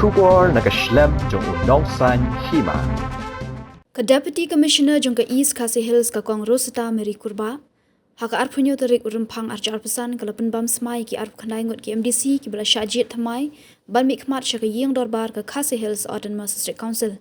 Shubor Nakashlem Jong Nongsan Hima. Deputy Commissioner Jongka East Khasi Hills ka Kong Rosita Meri Kurba. Haka arpunyo tarik urumpang arja arpesan kalapan bam Smai ki arp khanai ngot ki MDC ki bala Bathymmai ban mikmat shaka yeng Dorbar ka Khasi Hills Autonomous District Council.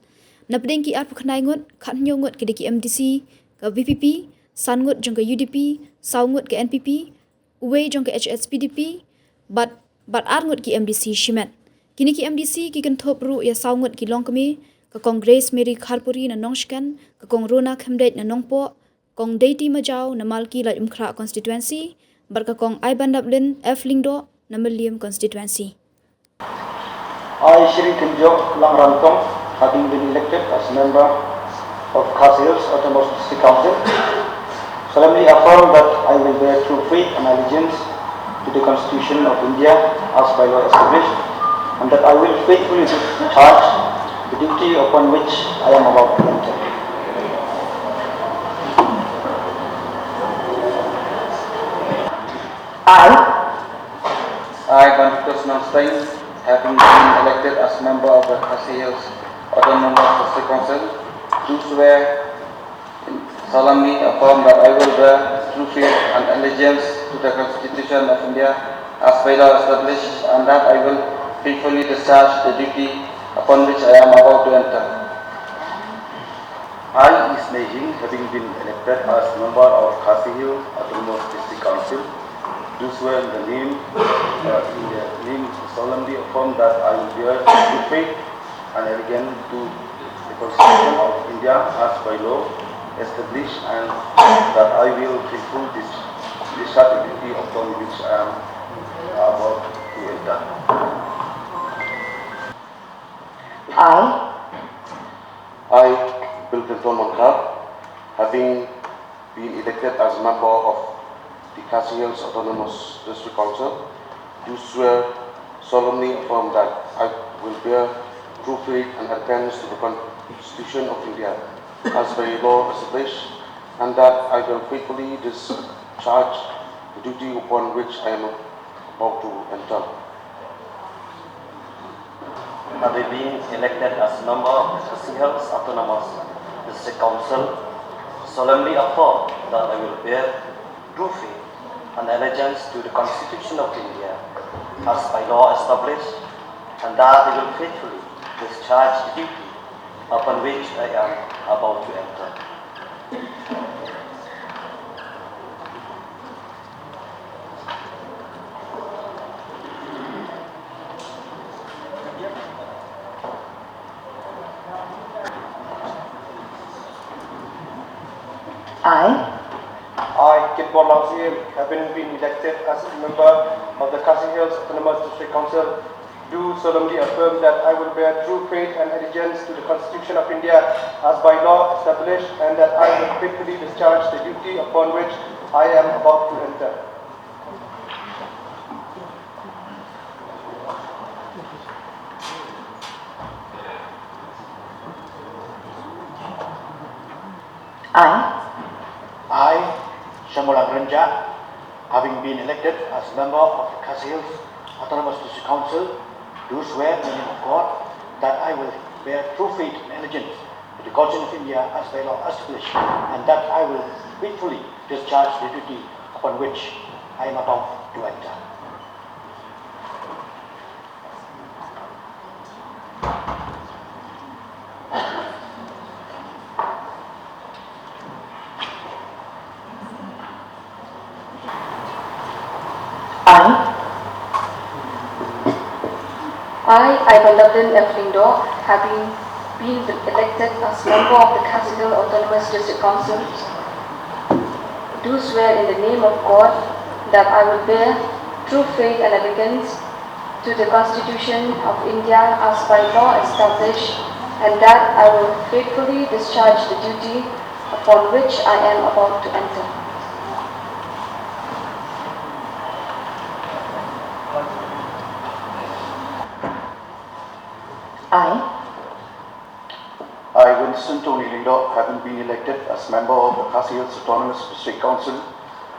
Napdeng ki arp khanai ngot khatnyo ngot ki diki MDC ka VPP san ngot jongka UDP saw ngot ki NPP uwe jongka Hspdp bat ar ngot ki MDC Shimet. Kini ki MDC ki kenthop ru ya saw ngot ki longkami ka Congress Meri Kharpuri na Nongskan ka Kong Rona Khadc na Nongpo Kong Deiti Majau na Malki la Umkhra constituency barka Kong Ai Bandablin F Lingdo na Milliam constituency. I, Shri Kinjok Lang Rantong, having been elected as member of Khasi Hills Autonomous District Council, solemnly affirm that I will bear true faith and allegiance to the Constitution of India as by law established, and that I will faithfully discharge the duty upon which I am about to enter. I, Banditos Namstein, having been elected as member of the Khasi Hills Autonomous District Council, do swear solemnly affirm that I will bear true faith and allegiance to the Constitution of India as by law established, and that I will faithfully discharge the duty upon which I am about to enter. I, Smai, having been elected as member of Khasi Hills Autonomous District Council, do swear in the name solemnly affirm that I will bear true faith and allegiance to the Constitution of India as by law established, and that I will faithfully discharge the duty upon which I am about to enter. I, Bilkirton Monkar, having been elected as member of the Khasi Hills Autonomous District Council, do swear solemnly affirm that I will bear true faith and allegiance to the Constitution of India as by law established, and that I will faithfully discharge the duty upon which I am about to enter. Having been elected as member of the Khasi Hills Autonomous District Council, solemnly affirm that I will bear true faith and allegiance to the Constitution of India as by law established, and that I will faithfully discharge the duty upon which I am about to enter. I, Kitbor Langsir, having been elected as a member of the Khasi Hills Autonomous District Council, do solemnly affirm that I will bear true faith and allegiance to the Constitution of India as by law established, and that I will faithfully discharge the duty upon which I am about to enter. I, Shamola Granja, having been elected as member of the Khasi Hills Autonomous District Council, do swear in the name of God that I will bear true faith and allegiance to the Constitution of India as by law established, and that I will faithfully discharge the duty upon which I am about to enter. I, Bandablin F Lingdo, having been elected as member of the Khasi Hills Autonomous District Council, do swear in the name of God that I will bear true faith and allegiance to the Constitution of India as by law established, and that I will faithfully discharge the duty upon which I am about to enter. I, Winston Tony Lindo, having been elected as member of the Khasi Hills Autonomous District Council,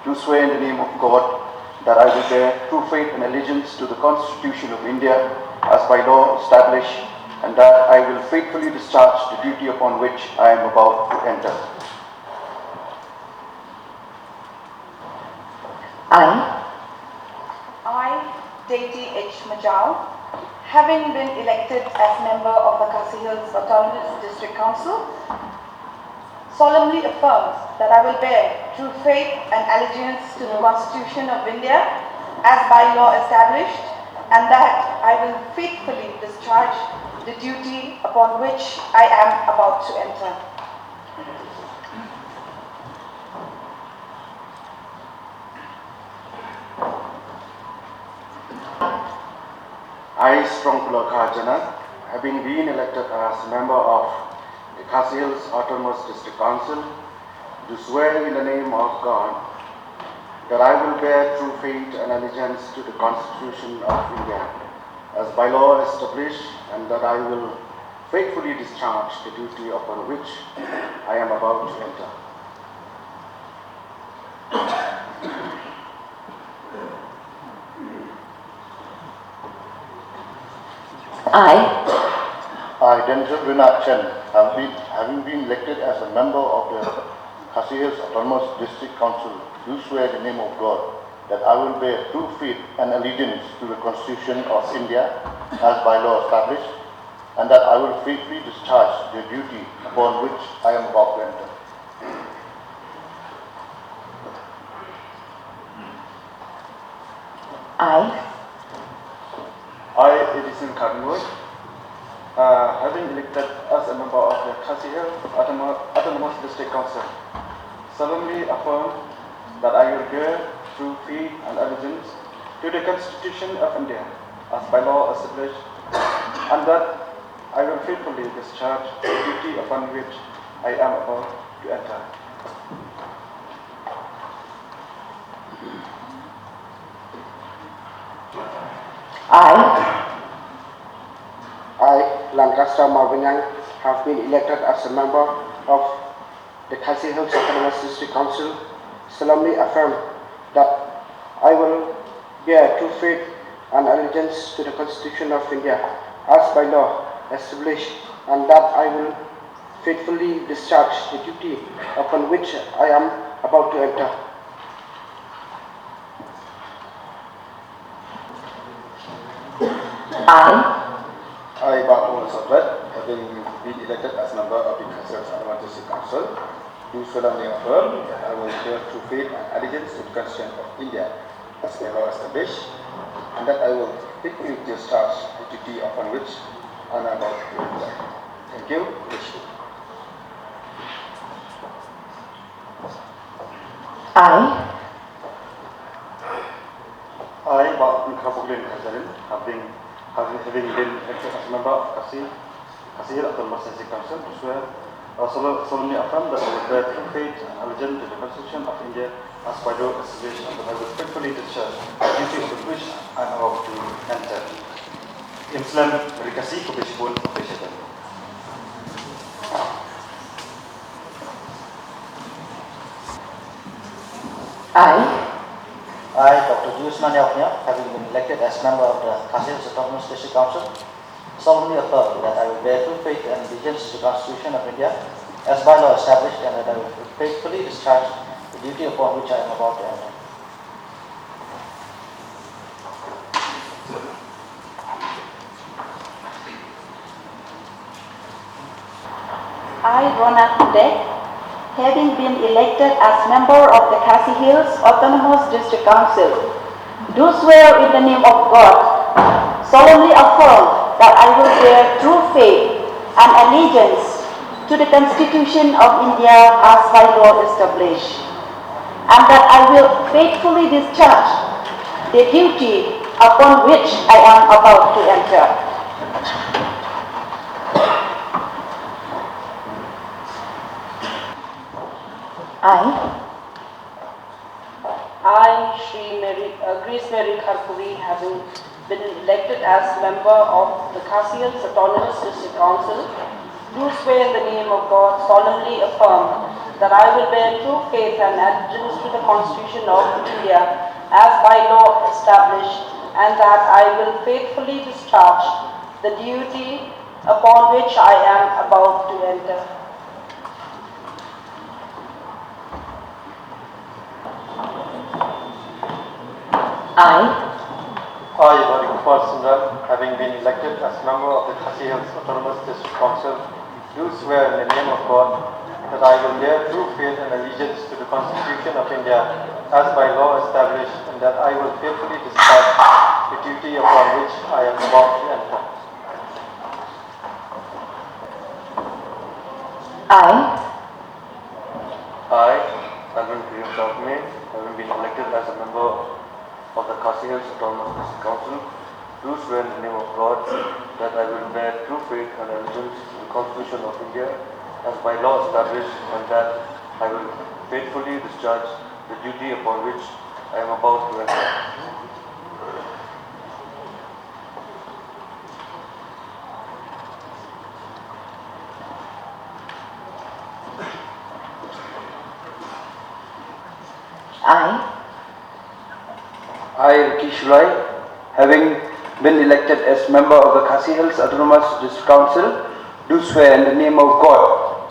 do swear in the name of God that I will bear true faith and allegiance to the Constitution of India as by law established, and that I will faithfully discharge the duty upon which I am about to enter. I, Deity H. Majau, having been elected as member of the Khasi Hills Autonomous District Council, solemnly affirm that I will bear true faith and allegiance to the Constitution of India as by law established, and that I will faithfully discharge the duty upon which I am about to enter. I, Strongpula Khajana, having been elected as member of the Khasi Hills Autonomous District Council, do swear in the name of God that I will bear true faith and allegiance to the Constitution of India as by law established, and that I will faithfully discharge the duty upon which I am about to enter. I, Denzel Rinat Chen, having been elected as a member of the Khasi Hills Autonomous District Council, do swear in the name of God that I will bear true faith and allegiance to the Constitution of India as by law established, and that I will faithfully discharge the duty upon which I am about to enter. I, Edison Khadc, having elected as a member of the Khasi Hills Autonomous District Council, solemnly affirm that I will bear true faith and allegiance to the Constitution of India as by law established, and that I will faithfully discharge the duty upon which I am about to enter. I, Lancaster Marvinyang, have been elected as a member of the Khasi Hills Autonomous District Council, solemnly affirm that I will bear true faith and allegiance to the Constitution of India as by law established, and that I will faithfully discharge the duty upon which I am about to enter. I, Batul Sabrat, having been elected as member of the Khasi Hills Autonomous District Council, do solemnly affirm that I will bear true faith and allegiance to the Constitution of India as by law established, and that I will faithfully discharge the duty upon which I am about to enter. Thank you. I, Batul Sabrat, having been elected as member of Khasi Hills Autonomous District Council, do swear solemnly affirm that I will bear true faith and allegiance to the Constitution of India as by law established, and that I will faithfully discharge the duty upon which I am about to enter. Islam Rikasi Kubishpun Kubishatan. I, Dr. Jusman Yaupnya, having been elected as member of the Khasi Hills Autonomous District Council, solemnly affirm that I will bear true faith and allegiance to the Constitution of India as by law established, and that I will faithfully discharge the duty upon which I am about to enter. I, Rona Khadc, having been elected as member of the Khasi Hills Autonomous District Council, do swear in the name of God, solemnly affirm that I will bear true faith and allegiance to the Constitution of India as by law established, and that I will faithfully discharge the duty upon which I am about to enter. I, Grace Mary Kharpuri, having been elected as member of the Khasi Hills Autonomous District Council, do swear in the name of God, solemnly affirm that I will bear true faith and allegiance to the Constitution of India as by law established, and that I will faithfully discharge the duty upon which I am about to enter. I, Varik Sundar, having been elected as member of the Khadc Hills Autonomous District Council, do swear in the name of God that I will bear true faith and allegiance to the Constitution of India as by law established, and that I will faithfully discharge the duty upon which I am about to enter. I, Bathymmai, having been elected as a member of the Khadc Hills Autonomous District Council, do swear in the name of God that I will bear true faith and allegiance to the Constitution of India as by law established, and that I will faithfully discharge the duty upon which I am about to enter. I, Kishulai, having been elected as member of the Khadc Hills Autonomous District Council, do swear in the name of God,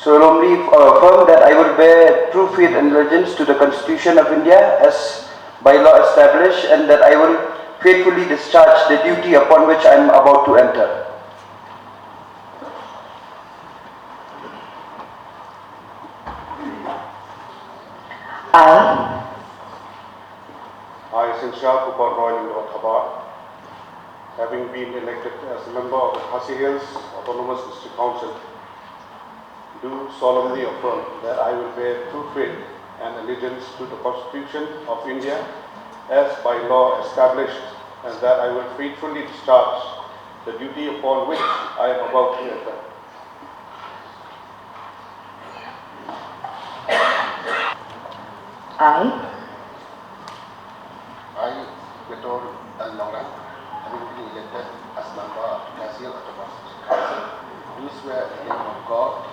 solemnly affirm that I will bear true faith and allegiance to the Constitution of India as by law established, and that I will faithfully discharge the duty upon which I am about to enter. I, Sinsha Kupar Royal Dorbar, having been elected as a member of the Khadc Hills Autonomous District Council, do solemnly affirm that I will bear true faith and allegiance to the Constitution of India as by law established, and that I will faithfully discharge the duty upon which I am about to enter. I, Betor Al-Nora, having been elected as member of the Khadc Hills Autonomous District Council, do swear in the name of God,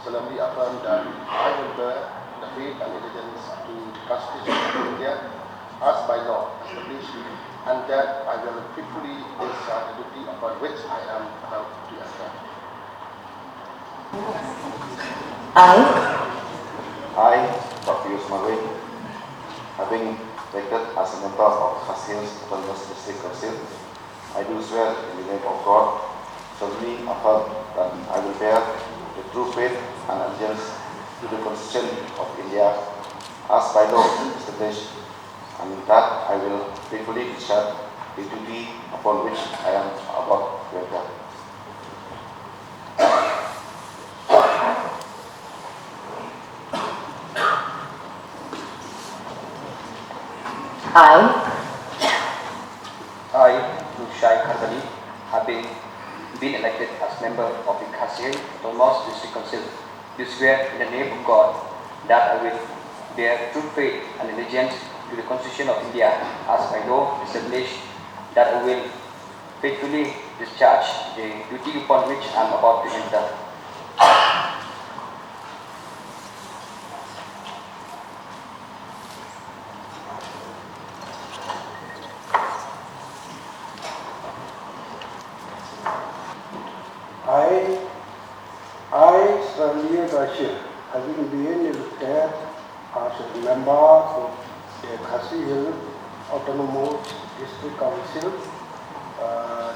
solemnly affirm that I will bear the faith and allegiance to the Constitution of India as by law established, and that I will faithfully discharge the duty upon which I am about to enter. I, Dr. Smai, having elected as a member of Khadc Hills Autonomous District Council, I do swear in the name of God, solemnly affirm that I will bear the true faith and allegiance to the Constitution of India as by law established, and that I will faithfully discharge the duty upon which I am about to enter. I, Khadc, having been elected as member of the Khadc Hills Autonomous District Council, do swear in the name of God that I will bear true faith and allegiance to the Constitution of India as by law established, that I will faithfully discharge the duty upon which I am about to enter. I, Sraliya Rashid, having been elected as a member of the Khadc Hills Autonomous District Council,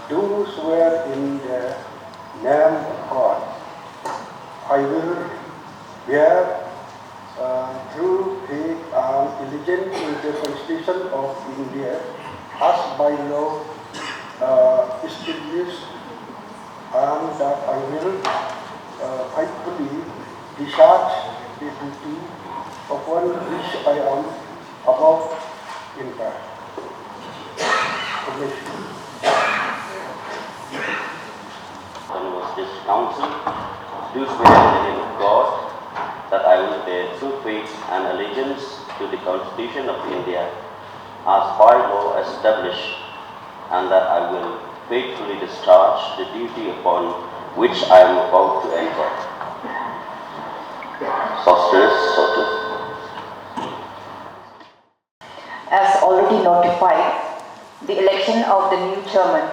do swear in the name of God. I will bear true faith and allegiance to the Constitution of India as by law established, and that I will faithfully discharge the duty upon which I am about to enter. Autonomous District Council, do swear in the name of God that I will bear true faith and allegiance to the Constitution of India as by law established, and that I will faithfully discharge the duty upon which I am about to enter. Sostres, Sotus. the election of the new chairman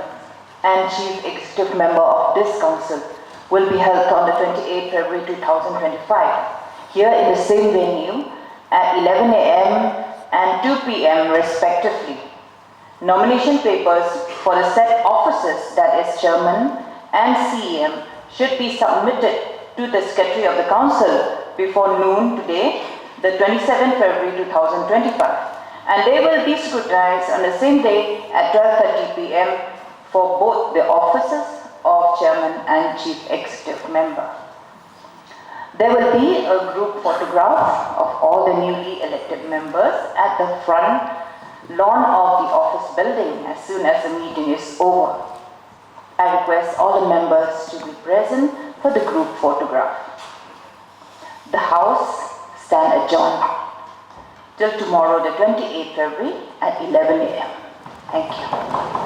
and chief executive member of this council will be held on the 28th February 2025 here in the same venue at 11 a.m. and 2 p.m. respectively. Nomination papers for the said offices, that is chairman and CEM, should be submitted to the secretary of the council before noon today, the 27th February 2025, and they will be scrutinized on the same day at 12:30 p.m. for both the offices of chairman and chief executive member. There will be a group photograph of all the newly elected members at the front lawn of the office building as soon as the meeting is over. I request all the members to be present for the group photograph. The House stand adjourned till tomorrow, the 28th February at 11 a.m. Thank you.